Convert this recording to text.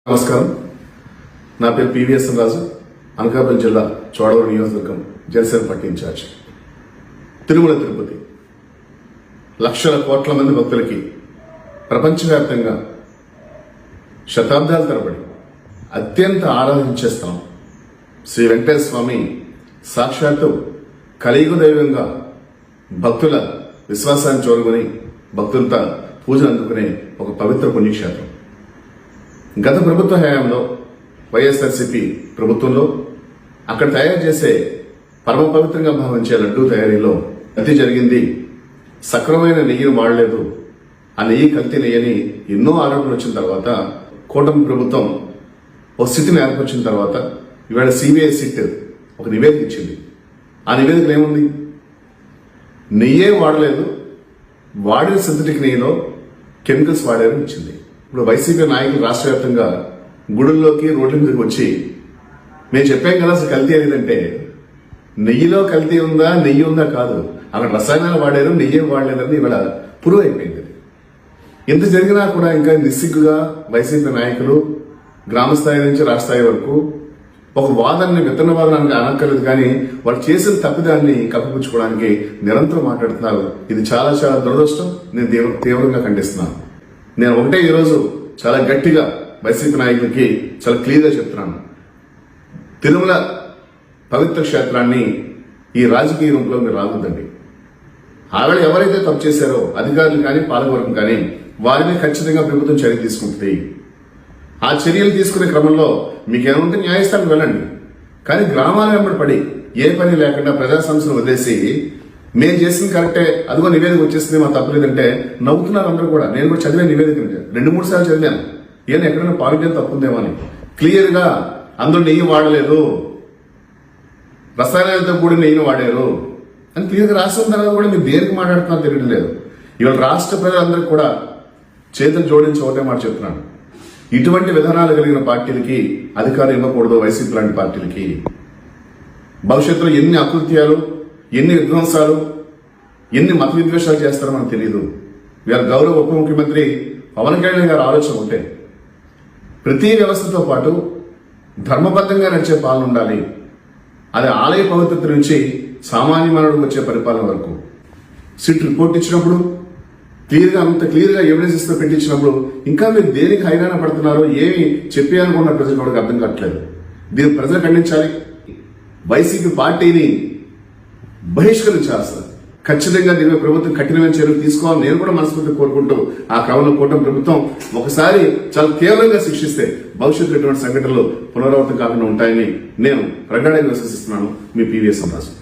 నమస్కారం. నా పేరు పివిఎస్ రాజు, అనకాపల్లి జిల్లా చోడవరం నియోజకవర్గం జనసేన పార్టీ ఇన్ఛార్జ్. తిరుమల తిరుపతి లక్షల కోట్ల మంది భక్తులకి ప్రపంచవ్యాప్తంగా శతాబ్దాల తరబడి అత్యంత ఆరాధించే స్థలం శ్రీ వెంకటేశ్వర స్వామి సాక్షాత్తు కలియుగ దైవంగా భక్తుల విశ్వాసాన్ని చూరగొని భక్తులతో పూజలు అందుకునే ఒక పవిత్ర పుణ్యక్షేత్రం. గత ప్రభుత్వ హయాంలో వైఎస్ఆర్సీపీ ప్రభుత్వంలో అక్కడ తయారు చేసే పరమ పవిత్రంగా భావించే లడ్డూ తయారీలో కల్తీ జరిగింది. సక్రమైన నెయ్యిని వాడలేదు, ఆ నెయ్యి కల్తీ నెయ్యని ఎన్నో ఆరోపణలు వచ్చిన తర్వాత కూటమి ప్రభుత్వం ఒక స్థితిని ఏర్పరిచిన తర్వాత ఇవాళ సిబిఐ సిట్ ఒక నివేదిక ఇచ్చింది. ఆ నివేదికలో ఏముంది? నెయ్యే వాడలేదు, వాడిన సింథటిక్ నెయ్యిలో కెమికల్స్ వాడారని ఇచ్చింది. ఇప్పుడు వైసీపీ నాయకులు రాష్ట్ర వ్యాప్తంగా గుడుల్లోకి రోడ్ల మీదకి వచ్చి మేము చెప్పాం కదా అసలు కల్తీ అనేదంటే నెయ్యిలో కల్తీ ఉందా నెయ్యి ఉందా కాదు, అక్కడ రసాయనాలు వాడారు నెయ్యి వాడలేదని ఇవాళ ప్రూవ్ అయిపోయింది. ఎంత జరిగినా కూడా ఇంకా నిస్సిగ్గుగా వైసీపీ నాయకులు గ్రామ స్థాయి నుంచి రాష్ట్ర స్థాయి వరకు ఒక వాదనని విత్తన వాదనానికి అనక్కర్లేదు, కానీ వాళ్ళు చేసిన తప్పిదాన్ని కప్పిపుచ్చుకోవడానికి నిరంతరం మాట్లాడుతున్నారు. ఇది చాలా చాలా దురదృష్టం. నేను తీవ్రంగా ఖండిస్తున్నాను. నేను ఒకటే ఈరోజు చాలా గట్టిగా వైసీపీ నాయకులకి చాలా క్లియర్గా చెప్తున్నాను. తిరుమల పవిత్ర క్షేత్రాన్ని ఈ రాజకీయ రూపంలో మీరు రాకూడదండి. ఆవిడ ఎవరైతే తప్పు చేశారో అధికారులు కానీ పాలకవర్గం కానీ వారిని ఖచ్చితంగా ప్రభుత్వం చర్య తీసుకుంటుంది. ఆ చర్యలు తీసుకునే క్రమంలో మీకేమంటే న్యాయస్థానం వెళ్ళండి, కానీ గ్రామాల వెంబడి పడి ఏ పని లేకుండా ప్రజా సమస్యలు వదిలేసి మేము చేసింది కరెక్టే, అదిగో నివేదిక వచ్చేసింది మా తప్పలేదంటే నవ్వుతున్నారు అందరూ కూడా. నేను కూడా చదివే నివేదిక 2-3 సార్లు చదివాను. ఏమైనా ఎక్కడైనా పాయింట్ తప్పుందేమో అని. క్లియర్ గా అందరూ నెయ్యి వాడలేదు, రసాయనాలతో కూడిన నెయ్యిని వాడారు అని క్లియర్ గా రాసిన తర్వాత కూడా మీరు దేనికి మాట్లాడుతున్నారో తెలియడం లేదు. ఇవాళ రాష్ట్ర ప్రజలందరికీ కూడా చేతులు జోడించి ఒకటే మాట చెప్తున్నాను, ఇటువంటి విధానాలు కలిగిన పార్టీలకి అధికారం ఇవ్వకూడదు. వైసీపీ లాంటి పార్టీలకి భవిష్యత్తులో ఎన్ని అకృత్యాలు, ఎన్ని విధ్వంసాలు, ఎన్ని మత విద్వేషాలు చేస్తారో మనకు తెలియదు. వీళ్ళ గౌరవ ఉప ముఖ్యమంత్రి పవన్ కళ్యాణ్ గారి ఆలోచన ఉంటే ప్రతి వ్యవస్థతో పాటు ధర్మబద్ధంగా నడిచే పాలన ఉండాలి. అది ఆలయ పవిత్రత నుంచి సామాన్య మానవుడికి వచ్చే పరిపాలన వరకు. సిట్ రిపోర్ట్ ఇచ్చినప్పుడు అంత క్లియర్గా ఎవిడెన్సెస్ తో పెట్టించినప్పుడు ఇంకా మీరు దేనికి హైరాణ పడుతున్నారో ఏమి చెప్పాలనుకున్న ప్రజలు కూడా అర్థం కావట్లేదు. దీన్ని ప్రజలు ఖండించాలి. వైసీపీ పార్టీని బహిష్కరించాల్సింది. ఖచ్చితంగా దీని ప్రభుత్వం కఠినమైన చర్యలు తీసుకోవాలని నేను కూడా మనస్ఫూర్తిగా కోరుకుంటూ ఆ క్రమంలో కూటమి ప్రభుత్వం ఒకసారి చాలా తీవ్రంగా శిక్షిస్తే భవిష్యత్తులో ఇటువంటి సంఘటనలు పునరావృతం కాకుండా ఉంటాయని నేను ప్రగాఢంగా విశ్వసిస్తున్నాను. మీ పివిఎస్ రాజు.